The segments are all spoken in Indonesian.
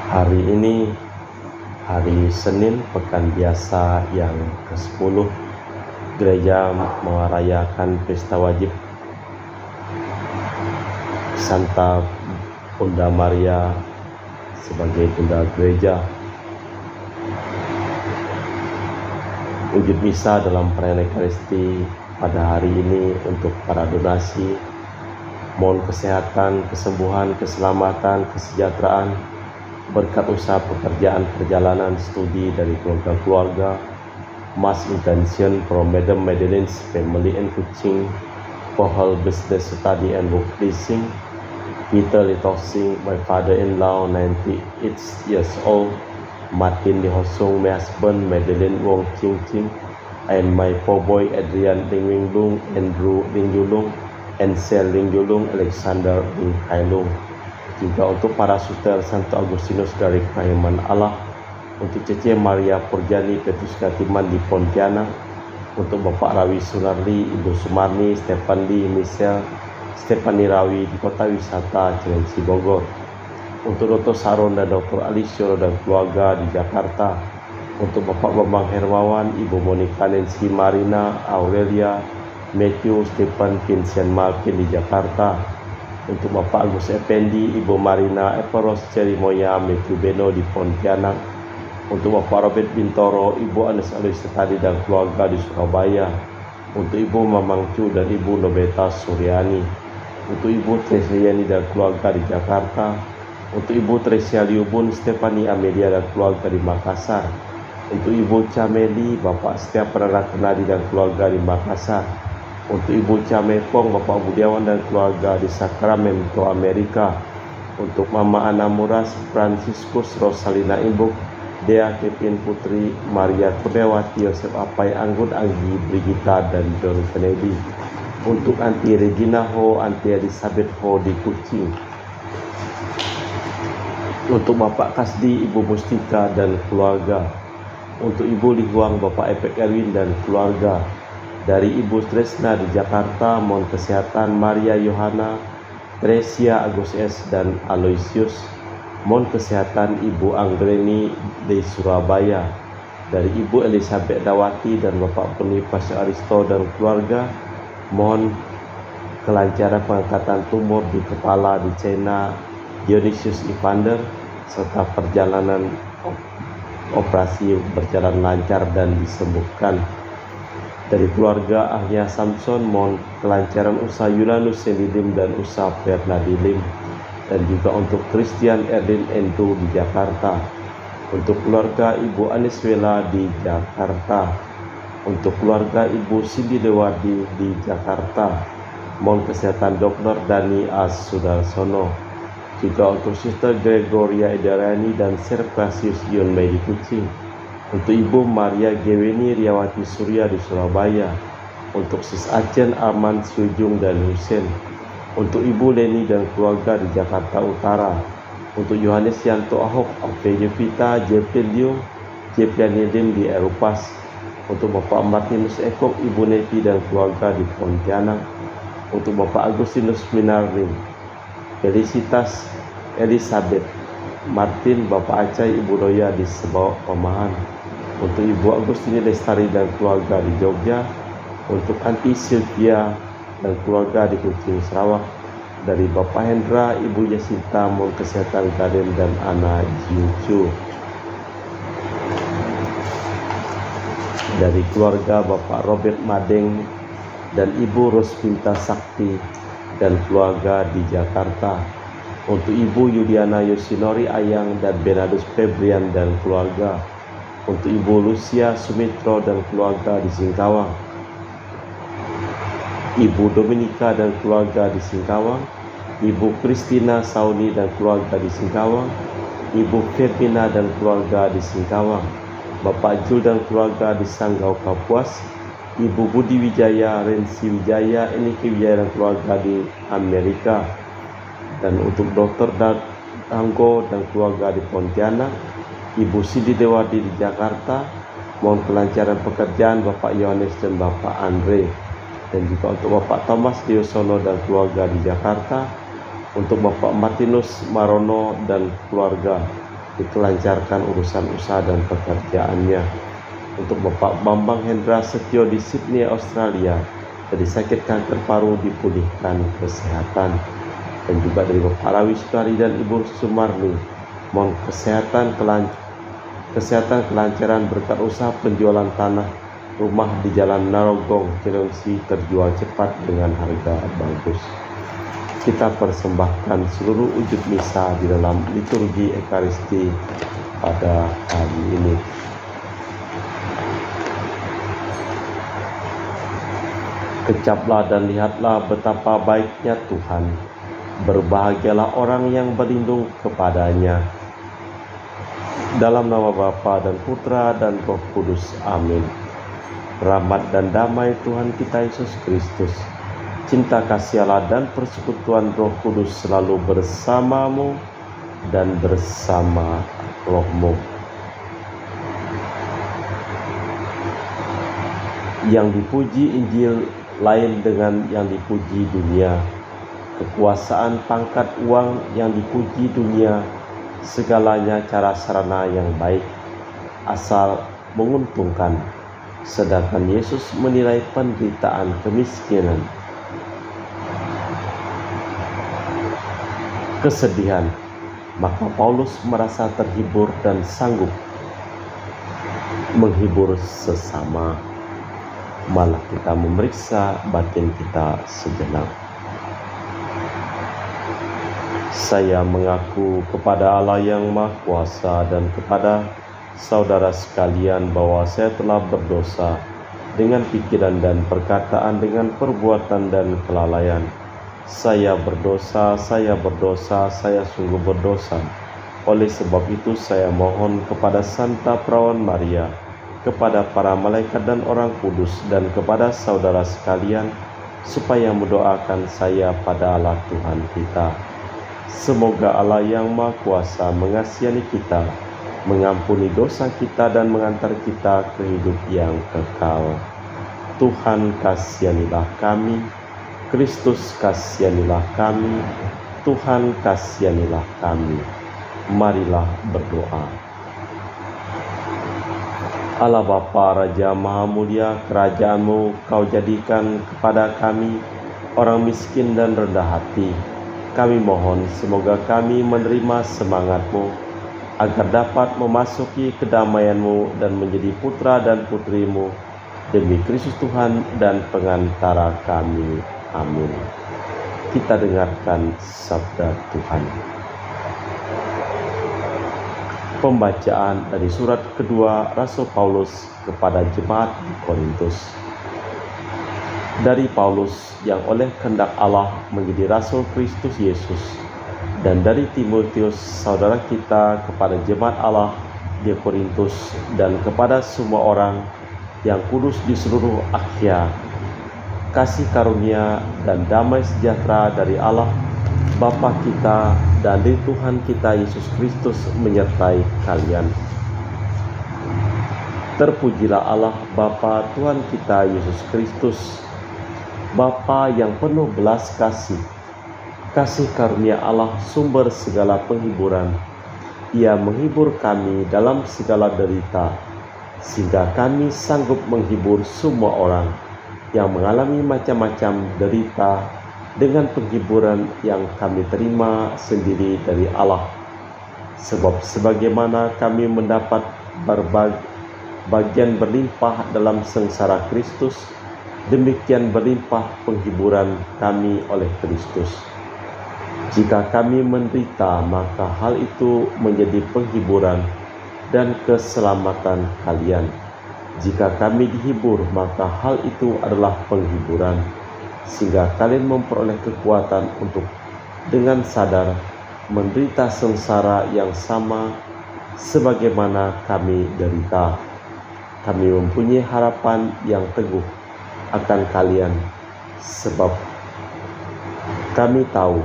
Hari ini hari Senin pekan biasa yang ke-10, gereja merayakan pesta wajib Santa Bunda Maria sebagai Bunda Gereja. Wujud misa dalam perayaan Ekaristi pada hari ini untuk para donasi, mohon kesehatan, kesembuhan, keselamatan, kesejahteraan, berkat usaha pekerjaan, perjalanan, studi dari keluarga-keluarga, mass intention from Madam Madeline's family and Kuching, for her business study and work pleasing, Peter Litosing, my father-in-law, 98 years old, Martin Li Hosung, my husband, Madeline Wong Ching Ching, and my poor boy Adrian Ling Wing Lung, Andrew Ling Yulung, and Sel Ling Yulung, Alexander Ling Kai Lung. Juga untuk para suster Santo Agustinus dari Kerahiman Allah, untuk Cece Maria Purjani Petrus Katiman di Pontianak, untuk Bapak Rawi Sunarli, Ibu Sumarni, Stefan Lee, Michelle, Stefani Rawi di Kota Wisata Cilengsi Bogor, untuk Dr. Saron dan Dr. Alisio dan keluarga di Jakarta, untuk Bapak Bambang Hermawan, Ibu Monica Nancy Marina, Aurelia, Matthew, Stephen, Vincent Malkin di Jakarta, untuk Bapak Agus Effendi, Ibu Marina Eperos Cerimoya, Matthew Beno di Pontianak, untuk Bapak Robert Bintoro, Ibu Anes Alois Sekadi dan keluarga di Surabaya, untuk Ibu Mamang Cu dan Ibu Nobeta Suryani, untuk Ibu Tresia Yani dan keluarga di Jakarta, untuk Ibu Tresia Liubun, Stefani Amelia dan keluarga di Makassar, untuk Ibu Cameli, Bapak Setiap Penerang Kenadi dan keluarga di Makassar, untuk Ibu Camepong, Bapak Budiawan dan keluarga di Sacramento, Amerika, untuk Mama Ana Muras, Franciscus Rosalina Imbuk, Dea Kevin Putri, Maria Kudewati, Yosef Apai Anggun, Anggi Brigita dan John Kennedy, untuk Anti Regina Ho, Anti Elizabeth Ho di Kuching, untuk Bapak Kasdi, Ibu Mustika dan keluarga, untuk Ibu Lihuang, Bapak Epek Erwin dan keluarga. Dari Ibu Tresna di Jakarta, mohon kesehatan Maria Yohana, Tresia Agus S dan Aloysius. Mohon kesehatan Ibu Anggreni di Surabaya. Dari Ibu Elizabeth Dawati dan Bapak Peni Pasca Aristo dan keluarga, mohon kelancaran pengangkatan tumor di kepala di China, Dionysius Evander, serta perjalanan operasi berjalan lancar dan disembuhkan. Dari keluarga Ahya Samson, mohon kelancaran usaha Yulanus Senidim dan usaha Fernadilim, dan juga untuk Christian Erdin Endu di Jakarta, untuk keluarga Ibu Aniswela di Jakarta, untuk keluarga Ibu Cindy Dewardi di Jakarta, mohon kesehatan Dr. Dani As Sudarsono, juga untuk Sister Gregoria Edarani dan Servasius Yun Mei di Kuching, untuk Ibu Maria Geweni Riawati Surya di Surabaya, untuk Sis Acen Arman Syujung dan Husen, untuk Ibu Leni dan keluarga di Jakarta Utara, untuk Yohanes Yanto Ahok, Octavio Vita, Jeffrey Liu, Jeffrey Nidim di Erupas, untuk Bapak Martinus Ekok, Ibu Nevi dan keluarga di Pontianak, untuk Bapak Agustinus Minarin, Felicitas Elizabeth Martin, Bapak Acai, Ibu Roya di Sebawak Pemahan, untuk Ibu Agustini Lestari dan keluarga di Jogja, untuk Anti Sylvia dan keluarga di Kuching Sarawak. Dari Bapak Hendra, Ibu Jacinta, mohon kesehatan Gaden dan Ana Jiucu. Dari keluarga Bapak Robert Madeng dan Ibu Rospinta Sakti dan keluarga di Jakarta, untuk Ibu Yudiana Yosinori Ayang dan Benadus Febrian dan keluarga, untuk Ibu Lucia Sumitro dan keluarga di Singkawang, Ibu Dominika dan keluarga di Singkawang, Ibu Kristina Sauni dan keluarga di Singkawang, Ibu Firmina dan keluarga di Singkawang, Bapak Jul dan keluarga di Sanggau Kapuas, Ibu Budi Wijaya, Rensi Wijaya, Eniki Wijaya dan keluarga di Amerika, dan untuk Dr. Danggo dan keluarga di Pontianak, Ibu Sidi Dewardi di Jakarta, mohon kelancaran pekerjaan Bapak Yohanes dan Bapak Andre, dan juga untuk Bapak Thomas Diosono dan keluarga di Jakarta, untuk Bapak Martinus Marono dan keluarga, dikelancarkan urusan usaha dan pekerjaannya. Untuk Bapak Bambang Hendra Setio di Sydney, Australia, dari sakit kanker paru dipulihkan kesehatan. Dan juga dari Bapak Rawi Sutari dan Ibu Sumarni, mohon kesehatan kelancaran berkat usaha penjualan tanah rumah di Jalan Narogong, Cilengsi terjual cepat dengan harga bagus. Kita persembahkan seluruh wujud misa di dalam liturgi Ekaristi pada hari ini. Kecaplah dan lihatlah betapa baiknya Tuhan. Berbahagialah orang yang berlindung kepadanya. Dalam nama Bapa dan Putra dan Roh Kudus. Amin. Rahmat dan damai Tuhan kita Yesus Kristus, cinta kasih Allah dan persekutuan Roh Kudus selalu bersamamu dan bersama rohmu. Yang dipuji Injil lain dengan yang dipuji dunia. Kekuasaan, pangkat, uang yang dipuji dunia, segalanya cara sarana yang baik, asal menguntungkan. Sedangkan Yesus menilai penderitaan, kemiskinan, kesedihan, maka Paulus merasa terhibur dan sanggup menghibur sesama. Malah kita memeriksa batin kita sejenak. Saya mengaku kepada Allah yang Maha Kuasa dan kepada saudara sekalian bahwa saya telah berdosa dengan pikiran dan perkataan, dengan perbuatan dan kelalaian. Saya berdosa, saya sungguh berdosa. Oleh sebab itu saya mohon kepada Santa Perawan Maria, kepada para malaikat dan orang kudus, dan kepada saudara sekalian, supaya mendoakan saya pada Allah Tuhan kita. Semoga Allah yang Maha Kuasa mengasihi kita, mengampuni dosa kita, dan mengantar kita ke hidup yang kekal. Tuhan kasihanilah kami, Kristus kasihanilah kami, Tuhan kasihanilah kami. Marilah berdoa. Allah Bapa Raja Maha Mulia, kerajaan-Mu Kau jadikan kepada kami, orang miskin dan rendah hati. Kami mohon semoga kami menerima semangat-Mu, agar dapat memasuki kedamaian-Mu dan menjadi putra dan putri-Mu, demi Kristus Tuhan dan pengantara kami. Amin. Kita dengarkan sabda Tuhan. Pembacaan dari surat kedua Rasul Paulus kepada jemaat di Korintus. Dari Paulus yang oleh kehendak Allah menjadi Rasul Kristus Yesus, dan dari Timotius saudara kita kepada jemaat Allah di Korintus, dan kepada semua orang yang kudus di seluruh Asia, kasih karunia dan damai sejahtera dari Allah Bapa kita dan dari Tuhan kita Yesus Kristus menyertai kalian. Terpujilah Allah Bapa Tuhan kita Yesus Kristus, Bapa yang penuh belas kasih, kasih karunia Allah sumber segala penghiburan. Ia menghibur kami dalam segala derita, sehingga kami sanggup menghibur semua orang yang mengalami macam-macam derita dengan penghiburan yang kami terima sendiri dari Allah. Sebab sebagaimana kami mendapat bagian berlimpah dalam sengsara Kristus, demikian berlimpah penghiburan kami oleh Kristus. Jika kami menderita, maka hal itu menjadi penghiburan dan keselamatan kalian. Jika kami dihibur, maka hal itu adalah penghiburan, sehingga kalian memperoleh kekuatan untuk dengan sadar menderita sengsara yang sama sebagaimana kami derita. Kami mempunyai harapan yang teguh akan kalian, sebab kami tahu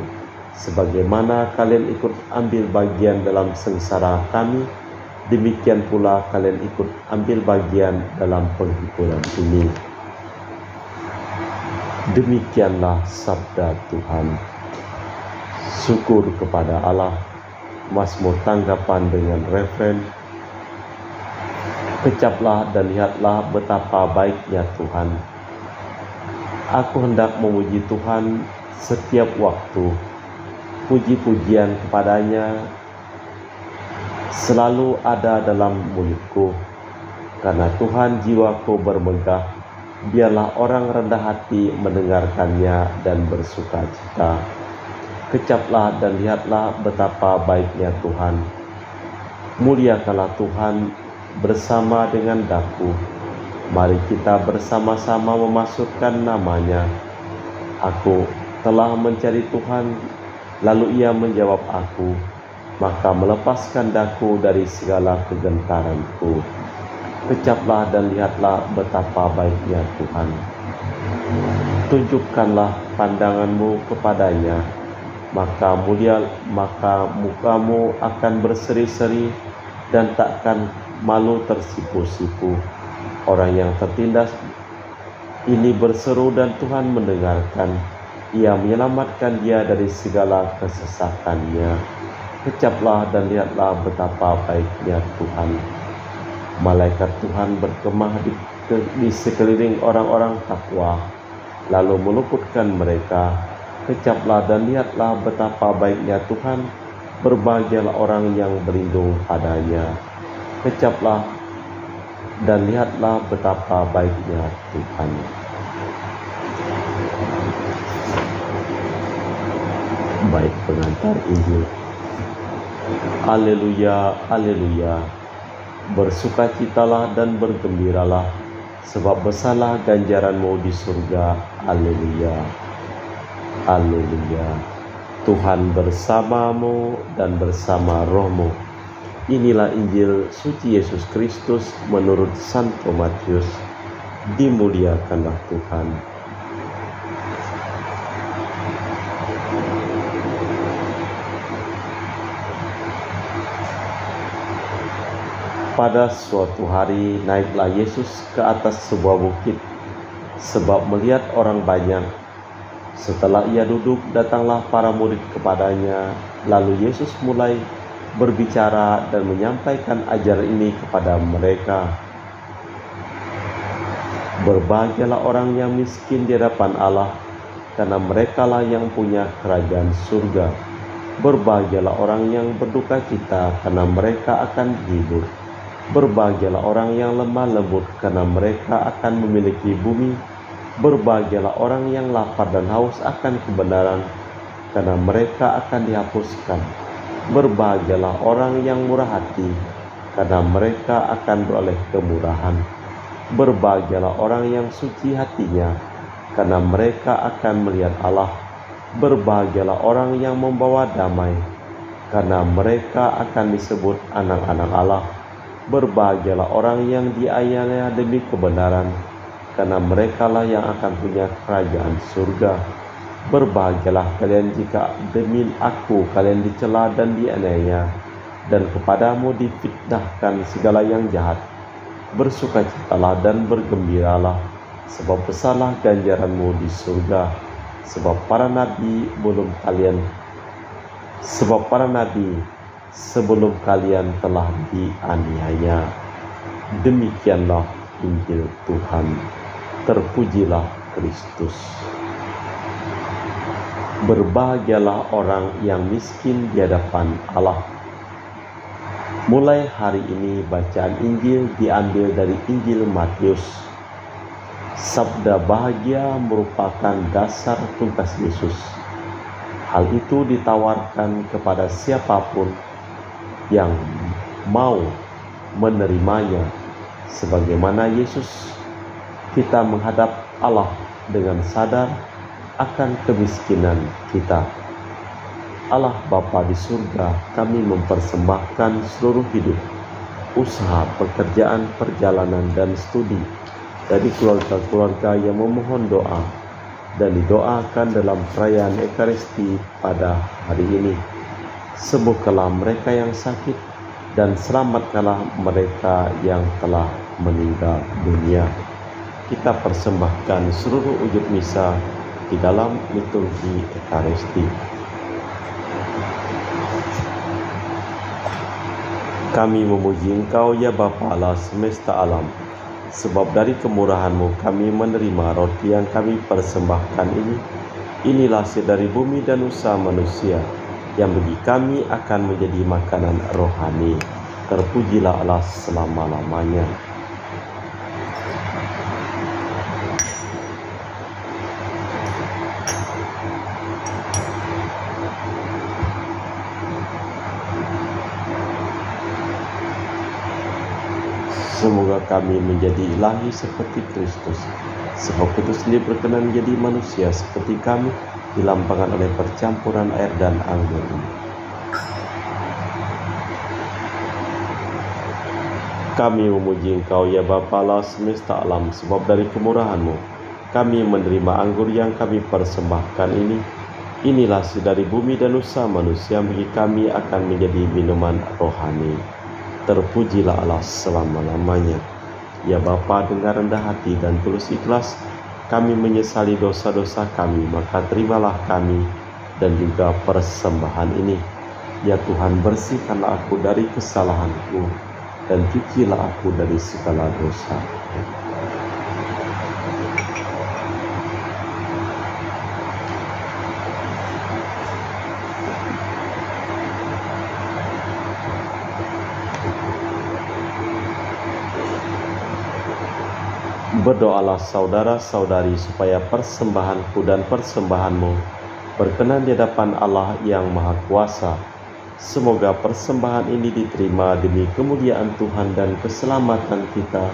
sebagaimana kalian ikut ambil bagian dalam sengsara kami, demikian pula kalian ikut ambil bagian dalam penghiburan ini. Demikianlah sabda Tuhan. Syukur kepada Allah. Mazmur tanggapan dengan refren, kecaplah dan lihatlah betapa baiknya Tuhan. Aku hendak memuji Tuhan setiap waktu. Puji-pujian kepadanya selalu ada dalam mulutku. Karena Tuhan jiwaku bermegah, biarlah orang rendah hati mendengarkannya dan bersuka cita. Kecaplah dan lihatlah betapa baiknya Tuhan. Muliakanlah Tuhan bersama dengan daku. Mari kita bersama-sama memasukkan namanya. Aku telah mencari Tuhan, lalu Ia menjawab aku, maka melepaskan daku dari segala kegentaranku. Kecaplah dan lihatlah betapa baiknya Tuhan. Tunjukkanlah pandanganmu kepadanya, maka mukamu akan berseri-seri dan takkan malu tersipu-sipu. Orang yang tertindas ini berseru dan Tuhan mendengarkan. Ia menyelamatkan dia dari segala kesesakannya. Kecaplah dan lihatlah betapa baiknya Tuhan. Malaikat Tuhan berkemah di sekeliling orang-orang takwa, lalu meluputkan mereka. Kecaplah dan lihatlah betapa baiknya Tuhan. Berbahagialah orang yang berlindung padanya. Kecaplah dan lihatlah betapa baiknya Tuhan. Baik pengantar Injil. Haleluya, haleluya. Bersukacitalah dan bergembiralah, sebab besarlah ganjaranmu di surga. Haleluya, haleluya. Tuhan bersamamu dan bersama rohmu. Inilah Injil suci Yesus Kristus menurut Santo Matius. Dimuliakanlah Tuhan. Pada suatu hari naiklah Yesus ke atas sebuah bukit, sebab melihat orang banyak. Setelah ia duduk, datanglah para murid kepadanya. Lalu Yesus mulai berbicara dan menyampaikan ajaran ini kepada mereka. Berbahagialah orang yang miskin di hadapan Allah, karena merekalah yang punya kerajaan surga. Berbahagialah orang yang berduka cita, karena mereka akan dihibur. Berbahagialah orang yang lemah lembut, karena mereka akan memiliki bumi. Berbahagialah orang yang lapar dan haus akan kebenaran, karena mereka akan dihapuskan. Berbahagialah orang yang murah hati, karena mereka akan beroleh kemurahan. Berbahagialah orang yang suci hatinya, karena mereka akan melihat Allah. Berbahagialah orang yang membawa damai, karena mereka akan disebut anak-anak Allah. Berbahagialah orang yang dianiaya demi kebenaran, karena merekalah yang akan punya kerajaan surga. Berbahagialah kalian jika demi aku kalian dicela dan dianiaya, dan kepadamu difitnahkan segala yang jahat. Bersukacitalah dan bergembiralah, sebab besarlah ganjaranmu di surga. Sebab para nabi sebelum kalian telah dianiaya. Demikianlah Injil Tuhan. Terpujilah Kristus. Berbahagialah orang yang miskin di hadapan Allah. Mulai hari ini bacaan Injil diambil dari Injil Matius. Sabda bahagia merupakan dasar tuntas Yesus. Hal itu ditawarkan kepada siapapun yang mau menerimanya. Sebagaimana Yesus, kita menghadap Allah dengan sadar akan kemiskinan kita. Allah Bapa di surga, kami mempersembahkan seluruh hidup, usaha, pekerjaan, perjalanan, dan studi dari keluarga-keluarga yang memohon doa dan didoakan dalam perayaan Ekaristi pada hari ini. Sembuhkanlah mereka yang sakit dan selamatkanlah mereka yang telah meninggal dunia. Kita persembahkan seluruh wujud misa di dalam liturgi Ekaristi. Kami memuji Engkau ya Bapa Allah semesta alam, sebab dari kemurahan-Mu kami menerima roti yang kami persembahkan ini. Inilah hasil dari bumi dan usaha manusia, yang bagi kami akan menjadi makanan rohani. Terpujilah Allah selama-lamanya. Semoga kami menjadi ilahi seperti Kristus, sebab itu sendiri berkenan menjadi manusia seperti kami, dilambangkan oleh percampuran air dan anggur ini. Kami memuji Engkau ya Bapa Allah semesta alam, sebab dari kemurahan-Mu kami menerima anggur yang kami persembahkan ini. Inilah hasil dari bumi dan usaha manusia, yang bagi kami akan menjadi minuman rohani. Terpujilah Allah selama-lamanya. Ya Bapa, dengan rendah hati dan tulus ikhlas kami menyesali dosa-dosa kami, maka terimalah kami dan juga persembahan ini. Ya Tuhan, bersihkanlah aku dari kesalahanku dan cucilah aku dari segala dosa. Berdoalah saudara-saudari supaya persembahanku dan persembahanmu berkenan di hadapan Allah yang Maha Kuasa. Semoga persembahan ini diterima demi kemuliaan Tuhan dan keselamatan kita,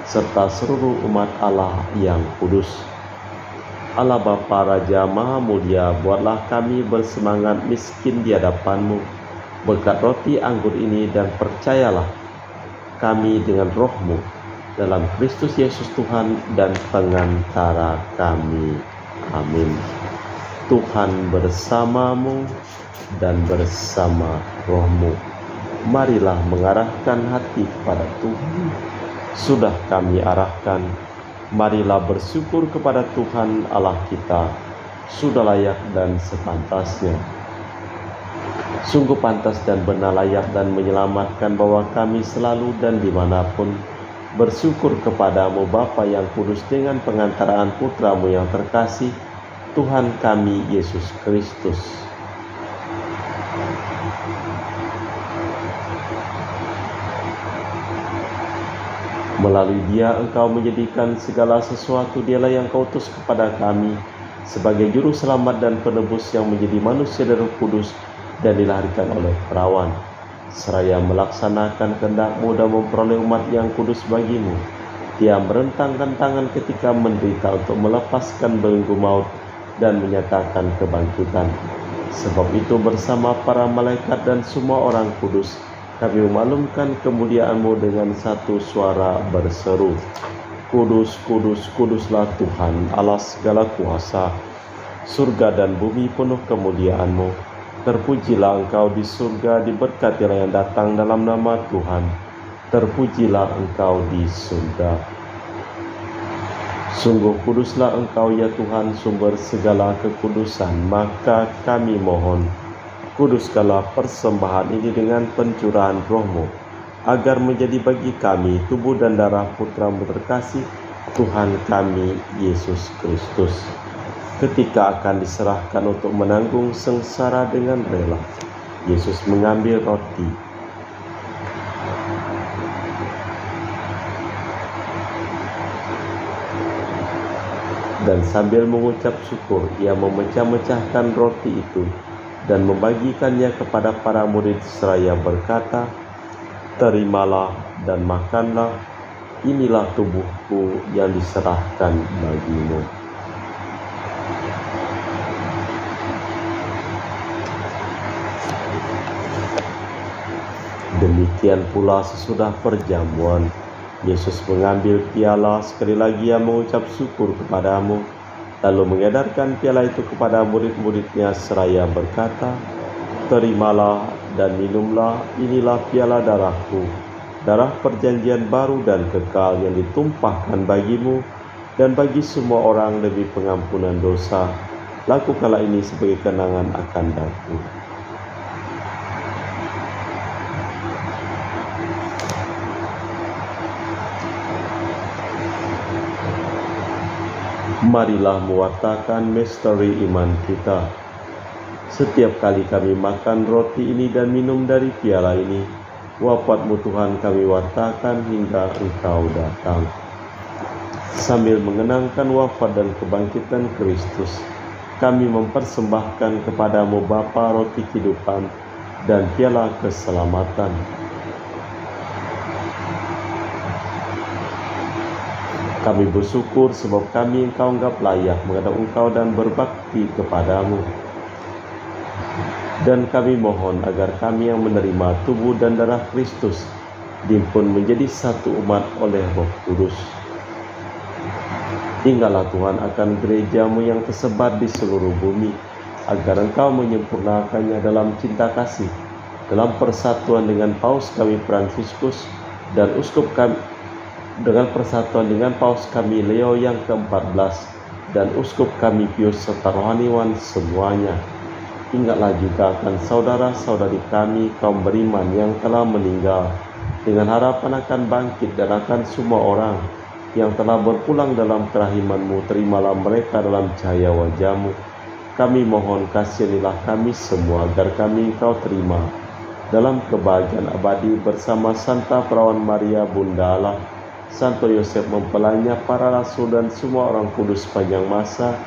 serta seluruh umat Allah yang kudus. Allah Bapa Raja Maha Mulia, buatlah kami bersemangat miskin di hadapan-Mu berkat roti anggur ini, dan percayalah kami dengan Roh-Mu dalam Kristus Yesus Tuhan dan pengantara kami. Amin. Tuhan bersamamu dan bersama rohmu. Marilah mengarahkan hati kepada Tuhan. Sudah kami arahkan, marilah bersyukur kepada Tuhan Allah kita. Sudah layak dan sepantasnya. Sungguh pantas dan benar, layak dan menyelamatkan bahwa kami selalu dan dimanapun bersyukur kepadamu Bapa yang kudus, dengan pengantaraan Putramu yang terkasih, Tuhan kami Yesus Kristus. Melalui Dia Engkau menjadikan segala sesuatu. Dialah yang Kau utus kepada kami sebagai juru selamat dan penebus, yang menjadi manusia dari Roh Kudus dan dilahirkan oleh perawan, seraya melaksanakan kehendak-Mu dan memperoleh umat yang kudus bagi-Mu. Dia merentangkan tangan ketika menderita untuk melepaskan belenggu maut dan menyatakan kebangkitan. Sebab itu bersama para malaikat dan semua orang kudus, kami memaklumkan kemuliaan-Mu dengan satu suara berseru, Kudus, kudus, kuduslah Tuhan Allah segala kuasa. Surga dan bumi penuh kemuliaan-Mu. Terpujilah Engkau di surga, diberkatilah yang datang dalam nama Tuhan. Terpujilah Engkau di surga. Sungguh kuduslah Engkau ya Tuhan, sumber segala kekudusan. Maka kami mohon, kuduskanlah persembahan ini dengan pencurahan Roh-Mu, agar menjadi bagi kami tubuh dan darah Putra-Mu terkasih, Tuhan kami Yesus Kristus. Ketika akan diserahkan untuk menanggung sengsara dengan rela, Yesus mengambil roti. Dan sambil mengucap syukur, Ia memecah-mecahkan roti itu dan membagikannya kepada para murid seraya berkata, "Terimalah dan makanlah, inilah tubuhku yang diserahkan bagimu." Demikian pula sesudah perjamuan, Yesus mengambil piala, sekali lagi Ia mengucap syukur kepadamu, lalu mengedarkan piala itu kepada murid-murid-Nya seraya berkata, "Terimalah dan minumlah, inilah piala darahku, darah perjanjian baru dan kekal yang ditumpahkan bagimu dan bagi semua orang demi pengampunan dosa. Lakukanlah ini sebagai kenangan akan aku." Marilah mewartakan misteri iman kita. Setiap kali kami makan roti ini dan minum dari piala ini, wafat-Mu Tuhan kami wartakan hingga Engkau datang. Sambil mengenangkan wafat dan kebangkitan Kristus, kami mempersembahkan kepada-Mu Bapa roti kehidupan dan piala keselamatan. Kami bersyukur sebab kami Engkau anggap layak menghadap Engkau dan berbakti kepada-Mu. Dan kami mohon agar kami yang menerima tubuh dan darah Kristus dihimpun menjadi satu umat oleh Roh Kudus. Ingatlah Tuhan akan gereja-Mu yang tersebar di seluruh bumi, agar Engkau menyempurnakannya dalam cinta kasih, dalam persatuan dengan Paus kami Fransiskus dan Uskup kami, dengan persatuan dengan Paus kami Leo yang ke-14 dan Uskup kami Pius serta rohaniwan semuanya. Ingatlah juga akan saudara-saudari kami kaum beriman yang telah meninggal, dengan harapan akan bangkit, dan akan semua orang yang telah berpulang dalam kerahiman-Mu. Terimalah mereka dalam cahaya wajah-Mu. Kami mohon kasihanilah kami semua agar kami Engkau terima dalam kebahagiaan abadi bersama Santa Perawan Maria Bunda Allah, Santo Yosef mempelainya, para rasul dan semua orang kudus sepanjang masa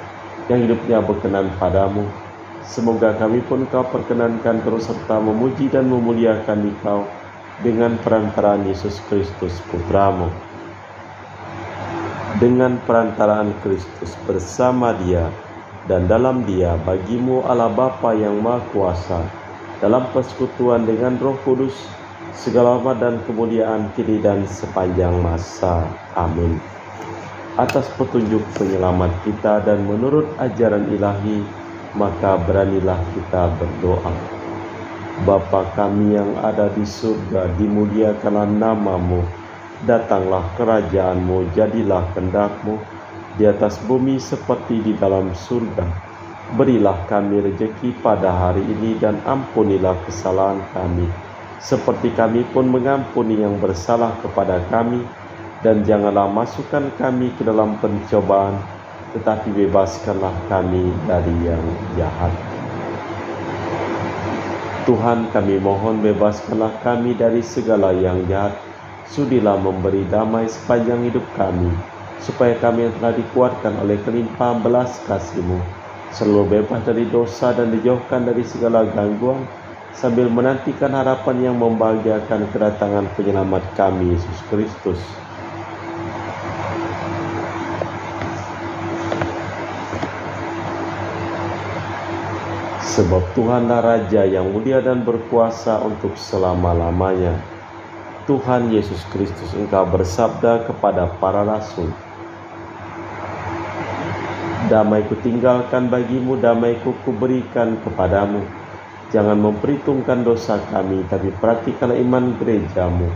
yang hidupnya berkenan padamu. Semoga kami pun Kau perkenankan terus serta memuji dan memuliakan Engkau dengan perantaraan Yesus Kristus Putra-Mu. Dengan perantaraan Kristus, bersama Dia dan dalam Dia, bagi-Mu Allah Bapa yang Maha Kuasa, dalam persekutuan dengan Roh Kudus, segala hormat dan kemuliaan kini dan sepanjang masa. Amin. Atas petunjuk penyelamat kita dan menurut ajaran ilahi, maka beranilah kita berdoa. Bapa kami yang ada di surga, dimuliakanlah nama-Mu. Datanglah kerajaan-Mu, jadilah kehendak-Mu di atas bumi seperti di dalam surga. Berilah kami rejeki pada hari ini dan ampunilah kesalahan kami, seperti kami pun mengampuni yang bersalah kepada kami. Dan janganlah masukkan kami ke dalam pencobaan, tetapi bebaskanlah kami dari yang jahat. Tuhan, kami mohon bebaskanlah kami dari segala yang jahat. Sudilah memberi damai sepanjang hidup kami, supaya kami yang telah dikuatkan oleh kelimpahan belas kasih-Mu selalu bebas dari dosa dan dijauhkan dari segala gangguan, sambil menantikan harapan yang membahagiakan kedatangan penyelamat kami, Yesus Kristus. Sebab Tuhanlah Raja yang mulia dan berkuasa untuk selama-lamanya. Tuhan Yesus Kristus, Engkau bersabda kepada para rasul, "Damai Kutinggalkan bagimu, damai Kuberikan kepadamu. Jangan memperhitungkan dosa kami, tapi perhatikanlah iman gereja-Mu.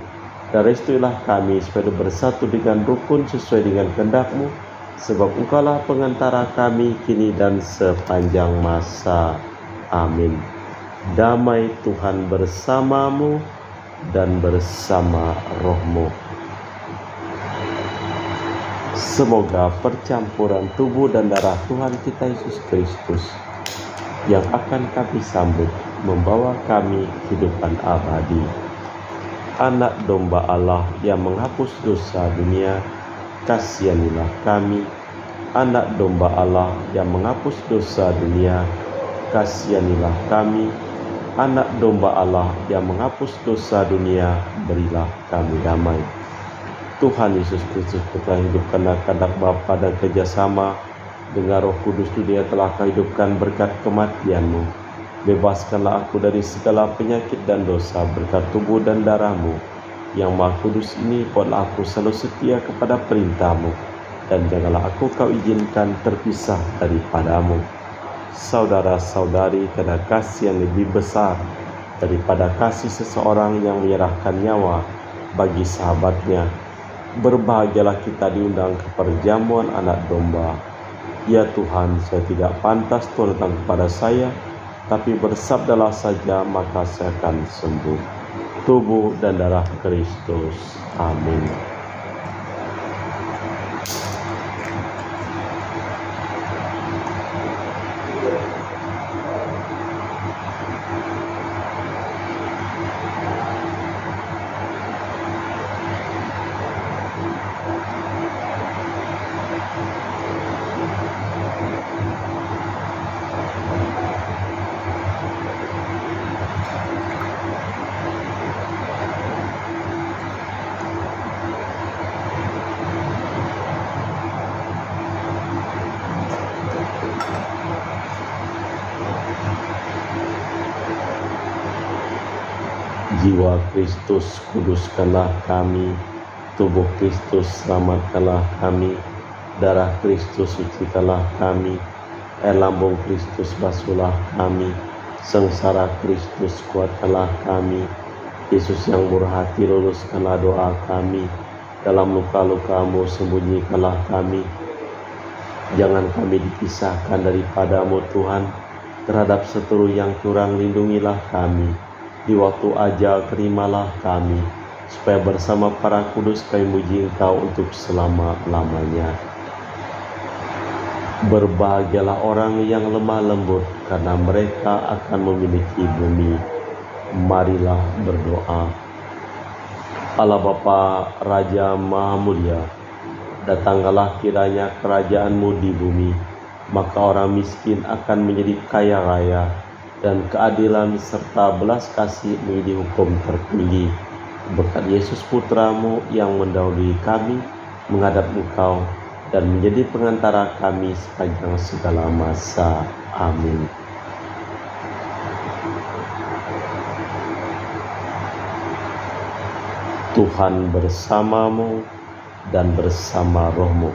Dan restuilah kami supaya bersatu dengan rukun sesuai dengan kehendak-Mu, sebab Engkaulah pengantara kami kini dan sepanjang masa. Amin." Damai Tuhan bersamamu dan bersama rohmu. Semoga percampuran tubuh dan darah Tuhan kita Yesus Kristus yang akan kami sambut membawa kami kehidupan abadi. Anak domba Allah yang menghapus dosa dunia, kasihanilah kami. Anak domba Allah yang menghapus dosa dunia, kasihanilah kami. Anak domba Allah yang menghapus dosa dunia, berilah kami damai. Tuhan Yesus Kristus, Putra hidupkanlah kehendak Bapa dan kerjasama dengan Roh Kudus dunia telah Kau hidupkan berkat kematian-Mu. Bebaskanlah aku dari segala penyakit dan dosa berkat tubuh dan darah-Mu yang Maha Kudus ini. Buatlah aku selalu setia kepada perintah-Mu, dan janganlah aku Kau izinkan terpisah daripada-Mu. Saudara-saudari, karena kasih yang lebih besar daripada kasih seseorang yang menyerahkan nyawa bagi sahabatnya, berbahagialah kita diundang ke perjamuan anak domba. Ya Tuhan, saya tidak pantas Tuhan datang kepada saya, tapi bersabdalah saja, maka saya akan sembuh. Tubuh dan darah Kristus. Amin. Jiwa Kristus, kuduskanlah kami. Tubuh Kristus, selamatkanlah kami. Darah Kristus, sucikanlah kami. Air lambung Kristus, basuhlah kami. Sengsara Kristus, kuatkanlah kami. Yesus yang murah hati, luluskanlah doa kami. Dalam luka-luka-Mu, sembunyikanlah kami. Jangan kami dipisahkan daripadamu Tuhan. Terhadap seteru yang curang, lindungilah kami. Di waktu ajal, terimalah kami, supaya bersama para kudus kami muji Engkau untuk selama-lamanya. Berbahagialah orang yang lemah lembut, karena mereka akan memiliki bumi. Marilah berdoa. Allah Bapa, Raja Maha Mulia, datangkanlah kiranya kerajaan-Mu di bumi, maka orang miskin akan menjadi kaya raya, dan keadilan serta belas kasih menjadi hukum tertinggi. Berkat Yesus Putra-Mu yang mendahului kami menghadap Engkau dan menjadi pengantara kami sepanjang segala masa. Amin. Tuhan bersamamu dan bersama rohmu.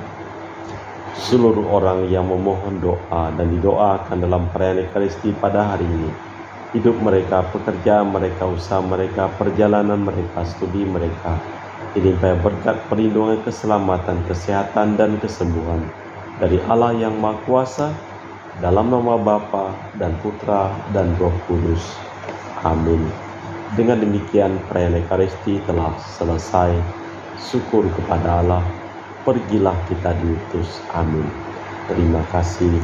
Seluruh orang yang memohon doa dan didoakan dalam perayaan Ekaristi pada hari ini, hidup mereka, pekerjaan mereka, usaha mereka, perjalanan mereka, studi mereka, dilimpahi berkat perlindungan, keselamatan, kesehatan, dan kesembuhan dari Allah yang Maha Kuasa, dalam nama Bapa dan Putra dan Roh Kudus. Amin. Dengan demikian perayaan Ekaristi telah selesai. Syukur kepada Allah. Pergilah kita diutus. Amin. Terima kasih.